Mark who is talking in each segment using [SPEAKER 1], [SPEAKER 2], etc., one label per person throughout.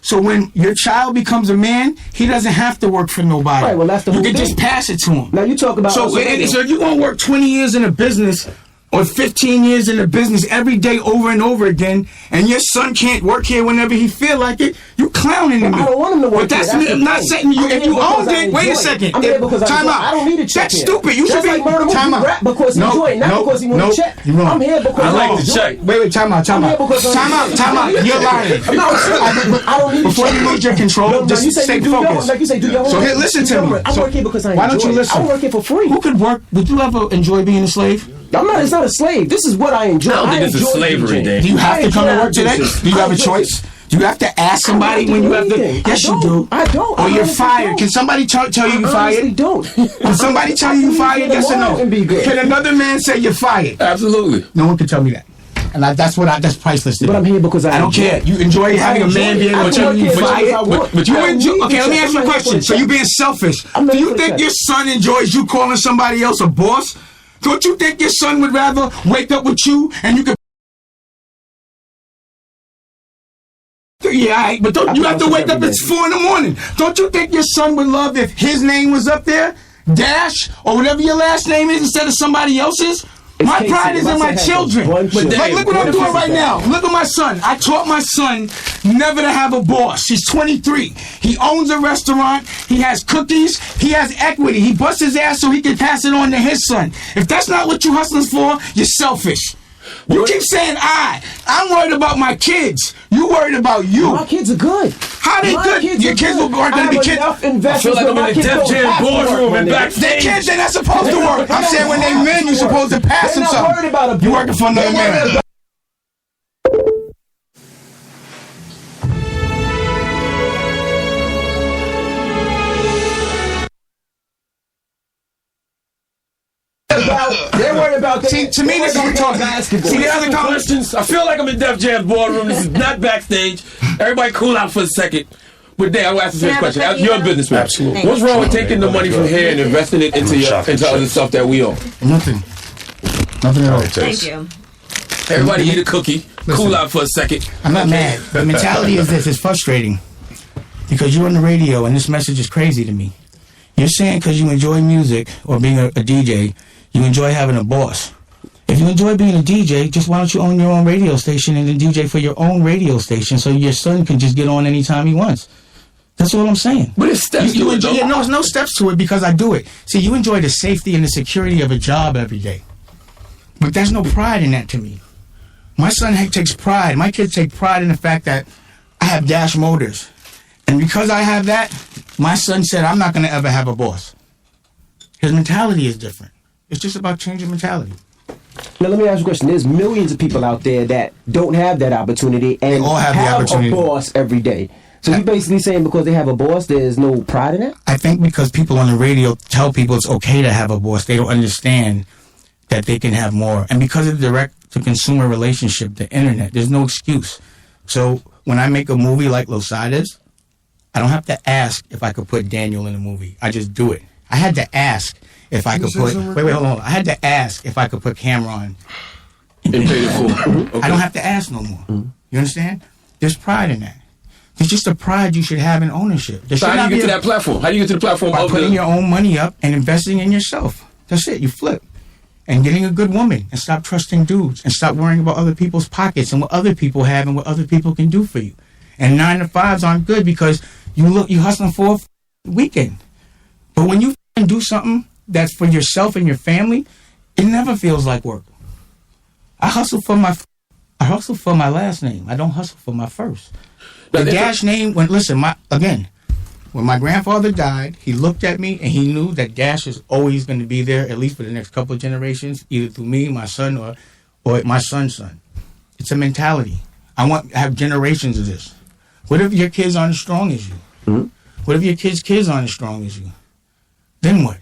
[SPEAKER 1] So when your child becomes a man, he doesn't have to work for nobody.
[SPEAKER 2] Right, well, that's the whole
[SPEAKER 1] You can
[SPEAKER 2] thing.
[SPEAKER 1] just pass it to him.
[SPEAKER 2] Now you talk about...
[SPEAKER 1] So if you want to work 20 years in a business or 15 years in a business every day over and over again, and your son can't work here whenever he feel like it, you clowning him.
[SPEAKER 2] I don't want him to work
[SPEAKER 1] But that's
[SPEAKER 2] here.
[SPEAKER 1] I'm not saying you. If you owned it, wait a second.
[SPEAKER 2] I'm here because
[SPEAKER 1] Time out.
[SPEAKER 2] I don't need a check.
[SPEAKER 1] That's stupid. You should
[SPEAKER 2] Just
[SPEAKER 1] be.
[SPEAKER 2] like Murder Mook,
[SPEAKER 1] Time
[SPEAKER 2] you
[SPEAKER 1] out.
[SPEAKER 2] rap because he enjoy it, not because he want a check.
[SPEAKER 1] You're wrong.
[SPEAKER 2] I'm here because
[SPEAKER 3] I like the
[SPEAKER 2] enjoy
[SPEAKER 3] check.
[SPEAKER 2] it.
[SPEAKER 1] Wait, time out.
[SPEAKER 2] I'm here because
[SPEAKER 1] Time out. You're lying.
[SPEAKER 2] No, I don't need a
[SPEAKER 1] Before
[SPEAKER 2] check.
[SPEAKER 1] you lose your control,
[SPEAKER 2] No,
[SPEAKER 1] just
[SPEAKER 2] you say
[SPEAKER 1] stay
[SPEAKER 2] you do your-
[SPEAKER 1] focused.
[SPEAKER 2] like you say, do your
[SPEAKER 1] So
[SPEAKER 2] homework.
[SPEAKER 1] here, listen to me.
[SPEAKER 2] I work here because I enjoy it.
[SPEAKER 1] Why don't you listen?
[SPEAKER 2] I work here for free.
[SPEAKER 1] Who could work? Would you ever enjoy being a slave?
[SPEAKER 2] It's not a slave. This is what I enjoy.
[SPEAKER 3] I don't think this is
[SPEAKER 2] enjoy
[SPEAKER 3] slavery,
[SPEAKER 2] DJing.
[SPEAKER 3] Dave.
[SPEAKER 1] Do you have to come to
[SPEAKER 2] enjoy
[SPEAKER 1] work today?
[SPEAKER 2] this.
[SPEAKER 1] Do you have a
[SPEAKER 2] I enjoy
[SPEAKER 1] choice? Do you have to ask somebody when you have to?
[SPEAKER 2] anything.
[SPEAKER 1] Yes,
[SPEAKER 2] I
[SPEAKER 1] you do.
[SPEAKER 2] don't. I don't.
[SPEAKER 1] Or
[SPEAKER 2] I
[SPEAKER 1] you're
[SPEAKER 2] honestly
[SPEAKER 1] fired.
[SPEAKER 2] don't.
[SPEAKER 1] Can somebody tell you you're
[SPEAKER 2] I honestly
[SPEAKER 1] fired?
[SPEAKER 2] don't.
[SPEAKER 1] Can somebody tell you you're fired? Yes or no?
[SPEAKER 2] And be good.
[SPEAKER 1] Can another man say you're fired?
[SPEAKER 3] Absolutely.
[SPEAKER 1] No one can tell me that. And that's priceless to me.
[SPEAKER 2] But I'm here because I
[SPEAKER 1] don't
[SPEAKER 2] enjoy
[SPEAKER 1] care.
[SPEAKER 2] it.
[SPEAKER 1] You enjoy having a
[SPEAKER 2] enjoy
[SPEAKER 1] man
[SPEAKER 2] it.
[SPEAKER 1] being
[SPEAKER 2] I
[SPEAKER 1] able to
[SPEAKER 2] can
[SPEAKER 1] tell
[SPEAKER 2] work
[SPEAKER 1] you
[SPEAKER 2] here as much
[SPEAKER 1] fired.
[SPEAKER 2] as I want.
[SPEAKER 1] But you
[SPEAKER 2] I don't
[SPEAKER 1] enjoy.
[SPEAKER 2] need
[SPEAKER 1] Okay,
[SPEAKER 2] the
[SPEAKER 1] let me
[SPEAKER 2] check.
[SPEAKER 1] ask you a
[SPEAKER 2] I'm not here
[SPEAKER 1] question.
[SPEAKER 2] for
[SPEAKER 1] So
[SPEAKER 2] the
[SPEAKER 1] you
[SPEAKER 2] check.
[SPEAKER 1] being selfish?
[SPEAKER 2] I'm not
[SPEAKER 1] Do
[SPEAKER 2] here
[SPEAKER 1] you
[SPEAKER 2] for the
[SPEAKER 1] think
[SPEAKER 2] check.
[SPEAKER 1] your son enjoys you calling somebody else a boss? Don't you think your son would rather wake up with you and you could? Yeah, all right, but don't you have to wake up at 4 in the morning? Don't you think your son would love if his name was up there, Dash, or whatever your last name is, instead of somebody else's? My
[SPEAKER 2] Casey.
[SPEAKER 1] pride is
[SPEAKER 2] My
[SPEAKER 1] in my
[SPEAKER 2] son has
[SPEAKER 1] children.
[SPEAKER 2] a bunch of-
[SPEAKER 1] Like, look what I'm doing right now.
[SPEAKER 2] Dave.
[SPEAKER 1] Look at my son. I taught my son never to have a boss. He's 23. He owns a restaurant. He has cookies. He has equity. He busts his ass so he can pass it on to his son. If that's not what you hustlers for, you're selfish. You keep saying I'm worried about my kids. You worried about you.
[SPEAKER 2] My kids are good.
[SPEAKER 1] How they
[SPEAKER 2] My
[SPEAKER 1] good?
[SPEAKER 2] kids
[SPEAKER 1] Your
[SPEAKER 2] are
[SPEAKER 1] kids
[SPEAKER 2] good.
[SPEAKER 1] aren't going to be kids.
[SPEAKER 3] I feel like I'm in the Def Jam boardroom and
[SPEAKER 1] They
[SPEAKER 3] backstage.
[SPEAKER 1] kids, they're not supposed to work. I'm saying when they men, you're supposed to pass them
[SPEAKER 2] They're not
[SPEAKER 1] something.
[SPEAKER 2] worried about a
[SPEAKER 1] You
[SPEAKER 2] boy.
[SPEAKER 1] working for another
[SPEAKER 2] They're worried
[SPEAKER 1] man.
[SPEAKER 2] They're worried about.
[SPEAKER 1] See, to me, this is retarded.
[SPEAKER 2] basketball.
[SPEAKER 1] See, the other
[SPEAKER 3] Questions. I feel like I'm in Def Jam's boardroom. This is not backstage. Everybody cool out for a second. But Dave, I'll ask the first question. You're a businessman.
[SPEAKER 1] Absolutely.
[SPEAKER 3] What's wrong with taking the money from here and investing it into other stuff that we own?
[SPEAKER 1] Nothing. Nothing at all.
[SPEAKER 4] Thank you.
[SPEAKER 3] Everybody eat a cookie. Cool out for a second.
[SPEAKER 1] I'm not mad. The mentality is this. It's frustrating. Because you're on the radio and this message is crazy to me. You're saying because you enjoy music or being a DJ, you enjoy having a boss. If you enjoy being a DJ, just why don't you own your own radio station and then DJ for your own radio station so your son can just get on anytime he wants? That's all I'm saying.
[SPEAKER 3] But it's steps
[SPEAKER 1] You
[SPEAKER 3] to it,
[SPEAKER 1] enjoy,
[SPEAKER 3] though.
[SPEAKER 1] no, there's no steps to it because I do it. See, you enjoy the safety and the security of a job every day. But there's no pride in that to me. My son takes pride. My kids take pride in the fact that I have Dash Motors. And because I have that, my son said, I'm not going to ever have a boss. His mentality is different. It's just about changing mentality.
[SPEAKER 2] Now let me ask you a question. There's millions of people out there that don't have that opportunity and
[SPEAKER 1] all have the opportunity.
[SPEAKER 2] a boss every day. So you're basically saying because they have a boss, there's no pride in that?
[SPEAKER 1] I think because people on the radio tell people it's okay to have a boss, they don't understand that they can have more. And because of the direct-to-consumer relationship, the internet, there's no excuse. So when I make a movie like Losada's, I don't have to ask if I could put Daniel in a movie. I just do it. I had to ask if I could put... Wait, hold on. I had to ask if I could put Cameron
[SPEAKER 3] And paid it full.
[SPEAKER 1] I don't have to ask no more. You understand? There's pride in that. There's just a pride you should have in ownership. There
[SPEAKER 3] So
[SPEAKER 1] should
[SPEAKER 3] how
[SPEAKER 1] not
[SPEAKER 3] do you
[SPEAKER 1] be
[SPEAKER 3] get to
[SPEAKER 1] a-
[SPEAKER 3] that platform? How do you get to the platform
[SPEAKER 1] by
[SPEAKER 3] of
[SPEAKER 1] putting
[SPEAKER 3] the...
[SPEAKER 1] your own money up and investing in yourself. That's it. You flip. And getting a good woman and stop trusting dudes and stop worrying about other people's pockets and what other people have and what other people can do for you. And 9 to 5s aren't good because you hustling for a weekend. But when you do something that's for yourself and your family, it never feels like work. I hustle for my last name. I don't hustle for my first. The Dash name, when my grandfather died, he looked at me and he knew that Dash is always going to be there, at least for the next couple of generations, either through me, my son, or my son's son. It's a mentality. I want to have generations of this. What if your kids aren't as strong as you? What if your kids' kids aren't as strong as you? Then what?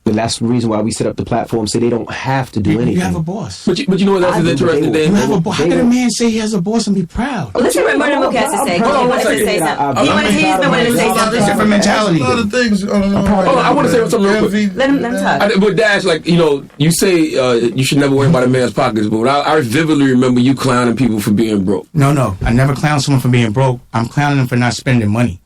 [SPEAKER 2] And that's the reason why we set up the platform so they don't have to do anything.
[SPEAKER 1] You have a boss.
[SPEAKER 3] But you know what else is interesting, Dan?
[SPEAKER 1] You have a boss. How can a man say he has a boss and be proud?
[SPEAKER 4] Listen to what Murder Mook has to say. He wanted to say something. He wanted to say something.
[SPEAKER 1] Different mentality.
[SPEAKER 5] A lot of things.
[SPEAKER 3] I want to say something real quick.
[SPEAKER 4] Let him talk.
[SPEAKER 3] But Dash, like, you say you should never worry about a man's pockets, but I vividly remember you clowning people for being broke.
[SPEAKER 1] No. I never clown someone for being broke. I'm clowning them for not spending money.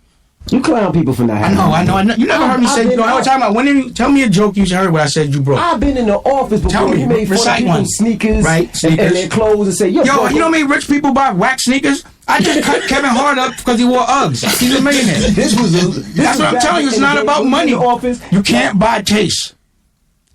[SPEAKER 2] You clown people for not having
[SPEAKER 1] I know. You never heard me say, I was talking about, when you tell me a joke you heard where I said you broke.
[SPEAKER 2] I've been in the office before.
[SPEAKER 1] Tell me,
[SPEAKER 2] you made fun of
[SPEAKER 1] recite
[SPEAKER 2] people's
[SPEAKER 1] one.
[SPEAKER 2] sneakers,
[SPEAKER 1] Right, sneakers.
[SPEAKER 2] and their clothes and say,
[SPEAKER 1] Yo, you know how many rich people buy wax sneakers? I just cut Kevin Hart up because he wore Uggs. He's a millionaire. That's what I'm telling you. It's not about money. You can't buy taste.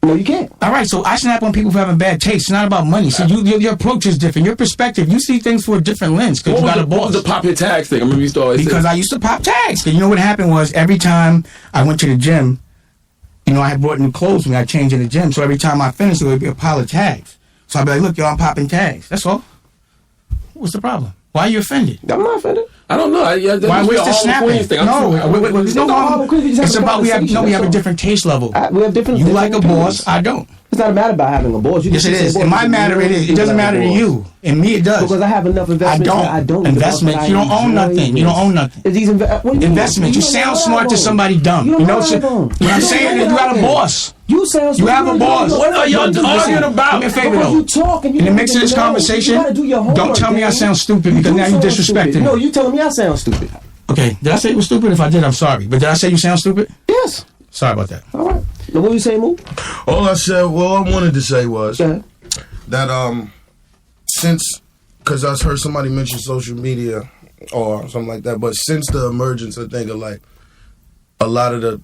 [SPEAKER 2] No, you can't.
[SPEAKER 1] All right, so I snap on people for having bad taste. It's not about money. So your approach is different. Your perspective, you see things through a different lens because you got a boss.
[SPEAKER 3] What was the pop your tags thing? I remember you used to always
[SPEAKER 1] Because
[SPEAKER 3] say.
[SPEAKER 1] I used to pop tags. And you know what happened was every time I went to the gym, I had brought new clothes with me. I changed in the gym. So every time I finished, it would be a pile of tags. So I'd be like, look, yo, I'm popping tags. That's all. What's the problem? Why are you offended?
[SPEAKER 2] I'm not offended.
[SPEAKER 3] I don't know.
[SPEAKER 1] Why waste the snapping? There's no harm. It's about we have a different taste level.
[SPEAKER 2] We have different.
[SPEAKER 1] You like a boss, I don't.
[SPEAKER 2] It's not a matter about having a boss.
[SPEAKER 1] Yes, it is. In my matter, it is. It doesn't matter to you. In me, it does.
[SPEAKER 2] Because I have enough investments.
[SPEAKER 1] I don't. Investments. You don't own nothing. You don't own nothing. Investments. You sound smart to somebody dumb. You know what I'm saying? Is you got a boss.
[SPEAKER 2] You sound.
[SPEAKER 1] You have a boss.
[SPEAKER 3] What are y'all arguing about?
[SPEAKER 1] Do me a favor though. In the mix of this conversation, don't tell me I sound stupid because now you disrespecting me.
[SPEAKER 2] No, you telling me I sound stupid.
[SPEAKER 1] Okay, did I say you were stupid? If I did, I'm sorry. But did I say you sound stupid?
[SPEAKER 2] Yes.
[SPEAKER 1] Sorry about that.
[SPEAKER 2] All right. Now, what you saying, Moo?
[SPEAKER 5] All I wanted to say was that since, because I heard somebody mention social media or something like that, but since the emergence, I think, of like a lot of the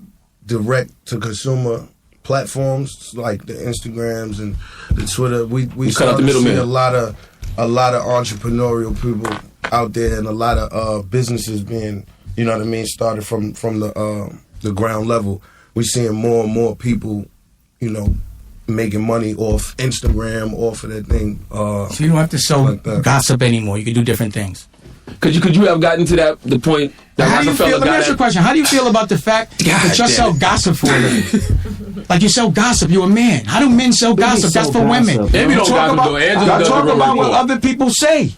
[SPEAKER 5] direct to consumer platforms like the Instagrams and the Twitter, we
[SPEAKER 3] cut out the
[SPEAKER 5] started to see
[SPEAKER 3] middleman.
[SPEAKER 5] a lot of entrepreneurial people out there and a lot of businesses being, started from the ground level. We're seeing more and more people, making money off Instagram, off of that thing.
[SPEAKER 1] So you don't have to sell
[SPEAKER 5] like that.
[SPEAKER 1] gossip anymore. You can do different things.
[SPEAKER 3] Could you have gotten to the point that
[SPEAKER 1] How do you feel?
[SPEAKER 3] Rockefeller
[SPEAKER 1] Let me
[SPEAKER 3] got
[SPEAKER 1] ask you a
[SPEAKER 3] at?
[SPEAKER 1] question. How do you feel about the fact that you sell gossip for a living? Like you sell gossip. You're a man. How do men sell gossip? That's for women.
[SPEAKER 3] Maybe don't gossip though. Angela
[SPEAKER 1] Y'all
[SPEAKER 3] does
[SPEAKER 1] talk
[SPEAKER 3] the
[SPEAKER 1] about what
[SPEAKER 3] report.
[SPEAKER 1] other people say.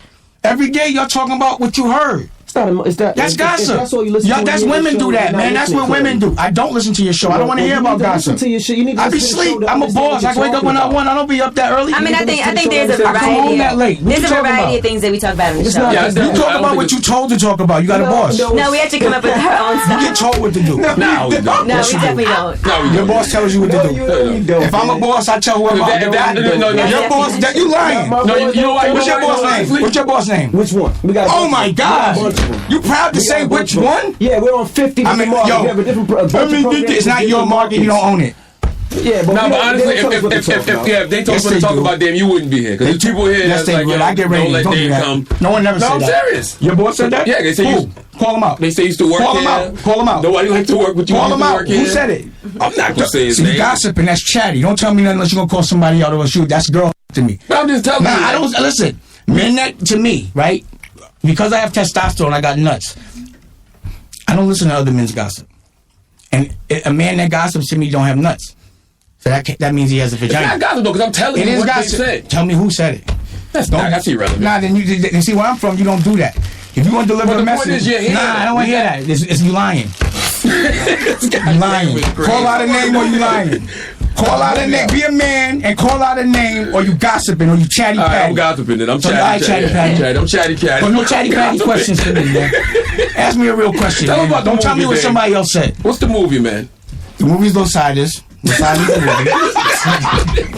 [SPEAKER 1] Every day y'all talking about what you heard. That's gossip.
[SPEAKER 2] That's all you listen to.
[SPEAKER 1] That's women do that, man. That's what women do. I don't listen to your show. I don't want to hear about gossip.
[SPEAKER 2] Listen to your shit. You need to
[SPEAKER 1] I be
[SPEAKER 2] listen to the
[SPEAKER 1] sleep.
[SPEAKER 2] show to
[SPEAKER 1] I'm a
[SPEAKER 2] understand
[SPEAKER 1] boss.
[SPEAKER 2] what
[SPEAKER 1] I can wake
[SPEAKER 2] you're
[SPEAKER 1] up when I
[SPEAKER 2] talking
[SPEAKER 1] want. I don't be up that early.
[SPEAKER 4] I mean, I think there's a
[SPEAKER 1] I come home
[SPEAKER 4] variety.
[SPEAKER 1] that late. What
[SPEAKER 4] There's
[SPEAKER 1] you
[SPEAKER 4] a
[SPEAKER 1] talking
[SPEAKER 4] variety
[SPEAKER 1] about?
[SPEAKER 4] of things that we talk about in the
[SPEAKER 2] It's
[SPEAKER 4] show.
[SPEAKER 2] not-
[SPEAKER 3] Yeah,
[SPEAKER 2] it's
[SPEAKER 1] You
[SPEAKER 3] I
[SPEAKER 1] talk
[SPEAKER 3] don't
[SPEAKER 1] about
[SPEAKER 3] think
[SPEAKER 1] what
[SPEAKER 3] it's-
[SPEAKER 1] you told to talk about. You got a boss.
[SPEAKER 4] No, we actually come up with our own
[SPEAKER 1] You
[SPEAKER 4] stuff.
[SPEAKER 1] get told what to do.
[SPEAKER 3] No, we don't.
[SPEAKER 4] No, we definitely don't.
[SPEAKER 3] No, we
[SPEAKER 1] Your
[SPEAKER 3] don't.
[SPEAKER 1] boss tells you what to do.
[SPEAKER 2] You don't.
[SPEAKER 1] If I'm a boss, I tell whoever I
[SPEAKER 3] No.
[SPEAKER 1] Your boss, you lying.
[SPEAKER 3] No, you know why?
[SPEAKER 1] What's your boss name? What's your boss name?
[SPEAKER 2] Which one? We got.
[SPEAKER 1] Oh my God! You proud to say which one?
[SPEAKER 2] Yeah, we're on 50
[SPEAKER 1] I mean,
[SPEAKER 2] different markets.
[SPEAKER 1] yo,
[SPEAKER 2] We have a different. a bunch of programs
[SPEAKER 1] it's not
[SPEAKER 2] with
[SPEAKER 1] your
[SPEAKER 2] different
[SPEAKER 1] market. You don't own it.
[SPEAKER 2] Yeah, but
[SPEAKER 3] No, but honestly,
[SPEAKER 2] they don't tell us what to talk about.
[SPEAKER 3] if they told
[SPEAKER 1] Yes,
[SPEAKER 3] us what
[SPEAKER 1] they
[SPEAKER 3] to talk
[SPEAKER 1] do.
[SPEAKER 3] about them, you wouldn't be here. Because there's people here
[SPEAKER 1] Yes,
[SPEAKER 3] that's
[SPEAKER 1] they
[SPEAKER 3] like,
[SPEAKER 1] would.
[SPEAKER 3] yo,
[SPEAKER 1] I get ready.
[SPEAKER 3] don't let
[SPEAKER 1] Don't do
[SPEAKER 3] them
[SPEAKER 1] that.
[SPEAKER 3] come.
[SPEAKER 1] No one never
[SPEAKER 3] No,
[SPEAKER 1] said
[SPEAKER 3] I'm
[SPEAKER 1] that.
[SPEAKER 3] serious.
[SPEAKER 1] Your boss said that?
[SPEAKER 3] Yeah, they say
[SPEAKER 1] Who? Call him out.
[SPEAKER 3] They say you used to work
[SPEAKER 1] Call him
[SPEAKER 3] here.
[SPEAKER 1] out. Call him out.
[SPEAKER 3] Nobody like to work with you.
[SPEAKER 1] Call
[SPEAKER 3] You
[SPEAKER 1] him
[SPEAKER 3] used to
[SPEAKER 1] out.
[SPEAKER 3] work
[SPEAKER 1] Who
[SPEAKER 3] here.
[SPEAKER 1] said it?
[SPEAKER 3] I'm not gonna say his
[SPEAKER 1] See,
[SPEAKER 3] name.
[SPEAKER 1] gossiping, that's chatty. Don't tell me nothing unless you're going to call somebody out on a shoot. That's girl to me.
[SPEAKER 3] But I'm just telling
[SPEAKER 1] Nah,
[SPEAKER 3] you.
[SPEAKER 1] I don't. Listen, men that, to me, right? Because I have testosterone, I got nuts. I don't listen to other men's gossip. And a man that gossips to me don't have nuts. So that means he has a
[SPEAKER 3] It's not
[SPEAKER 1] vagina.
[SPEAKER 3] gossip though, because I'm telling
[SPEAKER 1] It
[SPEAKER 3] you
[SPEAKER 1] is
[SPEAKER 3] what
[SPEAKER 1] gossip.
[SPEAKER 3] they said.
[SPEAKER 1] Tell me who said it.
[SPEAKER 3] That's irrelevant.
[SPEAKER 1] Nah, then you see where I'm from. You don't do that. If you want to deliver
[SPEAKER 3] Well,
[SPEAKER 1] a
[SPEAKER 3] the point
[SPEAKER 1] message,
[SPEAKER 3] is you're here.
[SPEAKER 1] nah, I don't want to hear that. It's you lying. You lying. Call out a name or you lying. Call out a name. Be a man and call out a name, or you gossiping, or you chatty
[SPEAKER 3] All right,
[SPEAKER 1] patty.
[SPEAKER 3] I'm gossiping it. I'm
[SPEAKER 1] So,
[SPEAKER 3] chatty
[SPEAKER 1] chatty patty.
[SPEAKER 3] I'm chatty patty.
[SPEAKER 1] But no chatty patty questions for me, man. Ask me a real question.
[SPEAKER 3] Tell me
[SPEAKER 1] man.
[SPEAKER 3] about the
[SPEAKER 1] Don't tell me
[SPEAKER 3] movie,
[SPEAKER 1] what
[SPEAKER 3] man.
[SPEAKER 1] somebody else said.
[SPEAKER 3] What's the movie, man?
[SPEAKER 1] The movie's Los Siders. Los Siders the movie.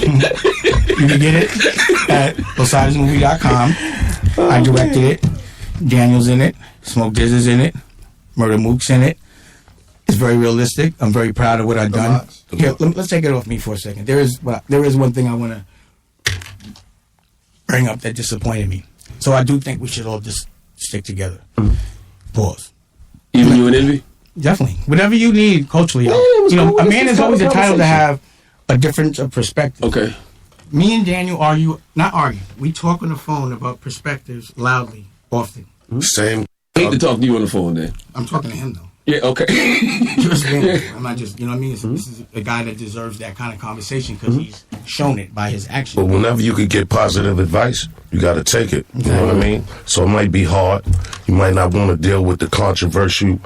[SPEAKER 1] You can get it at LosSidersMovie.com. I directed it. Daniel's in it. Smoke Diz is in it. Murder Mook's in it. It's very realistic. I'm very proud of what I've done. Here, let's take it off me for a second. There is one thing I want to bring up that disappointed me. So I do think we should all just stick together. Pause.
[SPEAKER 3] Even you and Envy?
[SPEAKER 1] Definitely. Whatever you need culturally.
[SPEAKER 2] it was cool.
[SPEAKER 1] A man
[SPEAKER 2] It's
[SPEAKER 1] is
[SPEAKER 2] just
[SPEAKER 1] always
[SPEAKER 2] a
[SPEAKER 1] entitled to
[SPEAKER 2] conversation.
[SPEAKER 1] have a difference of perspective.
[SPEAKER 3] Okay.
[SPEAKER 1] Me and Daniel not argue. We talk on the phone about perspectives loudly, often.
[SPEAKER 5] Same.
[SPEAKER 3] I hate to talk to you on the phone, then.
[SPEAKER 1] I'm talking to him, though.
[SPEAKER 3] Yeah, okay.
[SPEAKER 1] Just being, I'm not just, you know what I mean? This is a guy that deserves that kind of conversation because he's shown it by his actions.
[SPEAKER 6] But whenever you could get positive advice, you got to take it. You know what I mean? So it might be hard. You might not want to deal with the controversial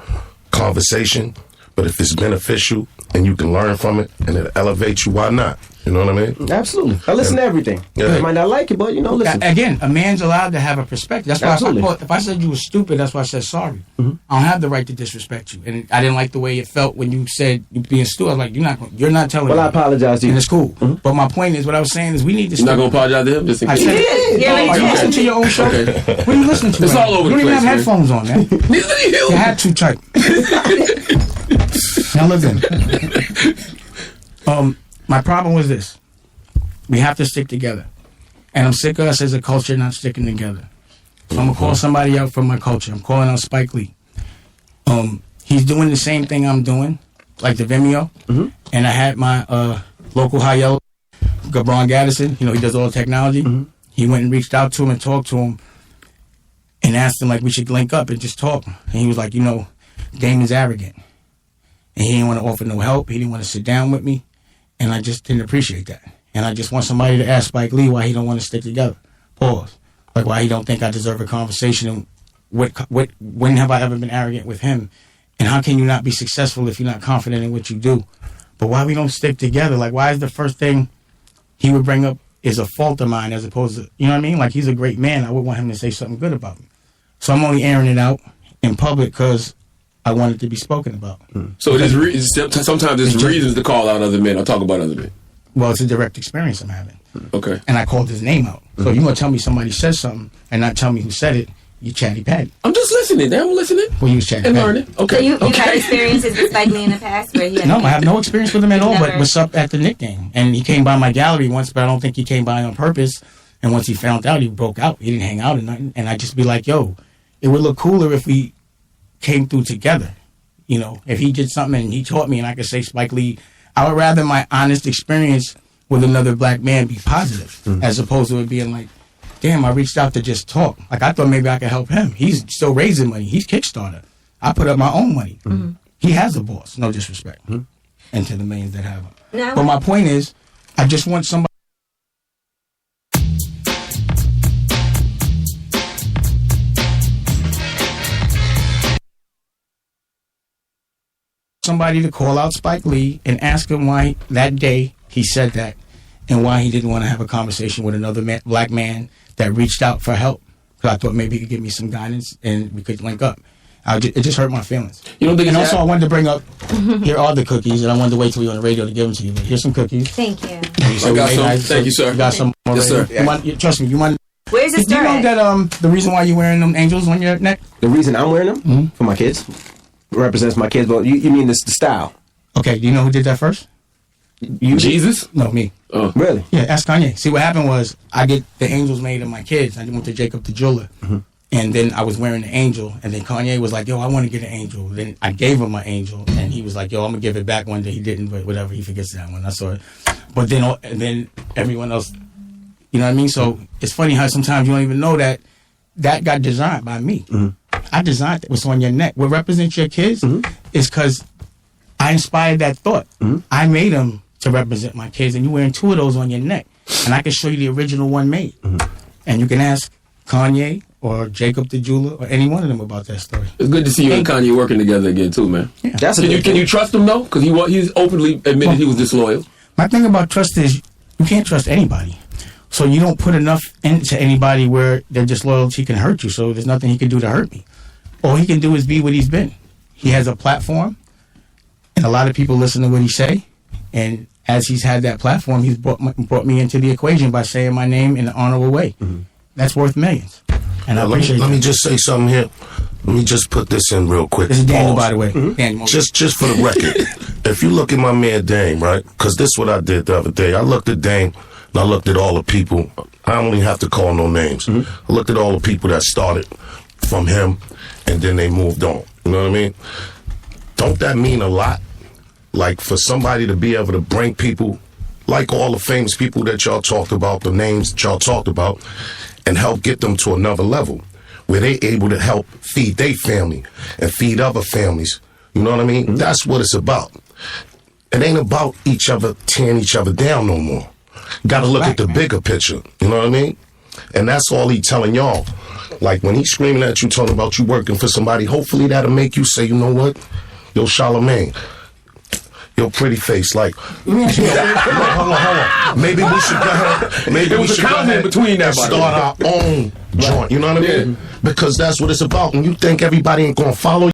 [SPEAKER 6] conversation, but if it's beneficial and you can learn from it and it elevates you, why not? You know what I mean?
[SPEAKER 2] Absolutely. I listen to everything.
[SPEAKER 6] Yeah.
[SPEAKER 2] You might not like it, but listen.
[SPEAKER 1] Again, a man's allowed to have a perspective. That's why if I said you were stupid, that's why I said sorry. I don't have the right to disrespect you. And I didn't like the way it felt when you said you being stupid. I was like, you're not telling me.
[SPEAKER 2] Well, I apologize to you.
[SPEAKER 1] And it's cool. But my point is, what I was saying is we need to
[SPEAKER 3] You're not going to apologize to him? Just in case.
[SPEAKER 1] Are you listening to your own show?
[SPEAKER 3] Okay.
[SPEAKER 1] What are you listening to?
[SPEAKER 3] It's all over the place.
[SPEAKER 1] You don't even have headphones on, man.
[SPEAKER 3] Neither do you.
[SPEAKER 1] You had too tight. Now listen. My problem was this. We have to stick together. And I'm sick of us as a culture not sticking together. So I'm going to call somebody out from my culture. I'm calling out Spike Lee. He's doing the same thing I'm doing, like the Vimeo. And I had my local high yellow, Gabron Gaddison, he does all the technology. He went and reached out to him and talked to him and asked him, like, we should link up and just talk. And he was like, Damon's arrogant. And he didn't want to offer no help. He didn't want to sit down with me. And I just didn't appreciate that. And I just want somebody to ask Spike Lee why he don't want to stick together. Pause. Like, why he don't think I deserve a conversation. And when have I ever been arrogant with him? And how can you not be successful if you're not confident in what you do? But why we don't stick together? Like, why is the first thing he would bring up is a fault of mine as opposed to, you know what I mean? Like, he's a great man. I would want him to say something good about me. So I'm only airing it out in public because I want it to be spoken about.
[SPEAKER 3] So sometimes there's reasons to call out other men or talk about other men.
[SPEAKER 1] Well, it's a direct experience I'm having.
[SPEAKER 3] Okay.
[SPEAKER 1] And I called his name out. So you're going to tell me somebody said something and not tell me who said it, you chatty patty.
[SPEAKER 3] I'm just listening. I'm listening.
[SPEAKER 1] Well, you was chatty
[SPEAKER 3] and
[SPEAKER 1] patty.
[SPEAKER 3] learning. Okay.
[SPEAKER 4] So you've had experiences with Spike Lee in the past where he had
[SPEAKER 1] No, I have no experience with him at all, but what's up at the Knick game. And he came by my gallery once, but I don't think he came by on purpose. And once he found out, he broke out. He didn't hang out or nothing. And I'd just be like, yo, it would look cooler if we came through together. If he did something and he taught me and I could say Spike Lee, I would rather my honest experience with another black man be positive as opposed to it being like, damn, I reached out to just talk. Like, I thought maybe I could help him. He's still raising money. He's Kickstarter. I put up my own money. He has a boss, no disrespect, and to the millions that have him.
[SPEAKER 4] No.
[SPEAKER 1] But my point is, I just want somebody to call out Spike Lee and ask him why that day he said that and why he didn't want to have a conversation with another black man that reached out for help. Because I thought maybe he could give me some guidance and we could link up. It just hurt my feelings.
[SPEAKER 3] You don't think?
[SPEAKER 1] And also, I wanted to bring up, here are the cookies, and I wanted to wait till you're on the radio to give them to you. But here's some cookies.
[SPEAKER 4] Thank you.
[SPEAKER 3] I got some. Thank you, sir.
[SPEAKER 1] You got some already.
[SPEAKER 3] Yes, sir.
[SPEAKER 1] Trust me, you want.
[SPEAKER 4] Where's the
[SPEAKER 1] Do you know that the reason why you're wearing them angels on your neck?
[SPEAKER 2] The reason I'm wearing them? For my kids. Represents my kids. But you mean the style?
[SPEAKER 1] Okay, do you know who did that first?
[SPEAKER 2] You?
[SPEAKER 3] Jesus?
[SPEAKER 1] No, me.
[SPEAKER 3] Oh.
[SPEAKER 2] Really?
[SPEAKER 1] Yeah, ask Kanye. See, what happened was I get the angels made of my kids. I went to Jacob the jeweler. And then I was wearing the angel. And then Kanye was like, yo, I want to get an angel. Then I gave him my angel. And he was like, yo, I'm going to give it back one day. He didn't, but whatever. He forgets that one. I saw it. But then everyone else, you know what I mean? So it's funny how sometimes you don't even know that got designed by me. I designed what's on your neck. What represents your kids is because I inspired that thought. I made them to represent my kids, and you're wearing 2 of those on your neck. And I can show you the original one made. And you can ask Kanye or Jacob the jeweler or any one of them about that story.
[SPEAKER 3] It's good to see you and Kanye working together again too, man.
[SPEAKER 1] Yeah.
[SPEAKER 3] Can you trust him though? Because he's openly admitted he was disloyal.
[SPEAKER 1] My thing about trust is you can't trust anybody. So you don't put enough into anybody where their disloyalty can hurt you. So there's nothing he can do to hurt me. All he can do is be what he's been. He has a platform, and a lot of people listen to what he say. And as he's had that platform, he's brought me into the equation by saying my name in an honorable way. That's worth millions. And I appreciate
[SPEAKER 6] let me just say something here. Let me just put this in real quick.
[SPEAKER 1] This is Daniel, by the way. Daniel.
[SPEAKER 6] Just for the record, if you look at my man Dame, right? Because this is what I did the other day. I looked at Dame, and I looked at all the people. I don't even have to call no names. I looked at all the people that started from him, and then they moved on. You know what I mean? Don't that mean a lot? Like, for somebody to be able to bring people, like all the famous people that y'all talked about, the names that y'all talked about, and help get them to another level where they able to help feed their family and feed other families You know what I mean? That's what it's about. It ain't about each other tearing each other down no more. Got to look at the bigger picture. You know what I mean? And that's all he telling y'all. Like when he's screaming at you, talking about you working for somebody, hopefully that'll make you say, you know what? Yo, Charlamagne, your pretty face, like, hold on. Maybe we should go ahead. Maybe we should go ahead
[SPEAKER 3] between that,
[SPEAKER 6] and start our own joint. You know what I mean? Because that's what it's about. And you think everybody ain't gonna follow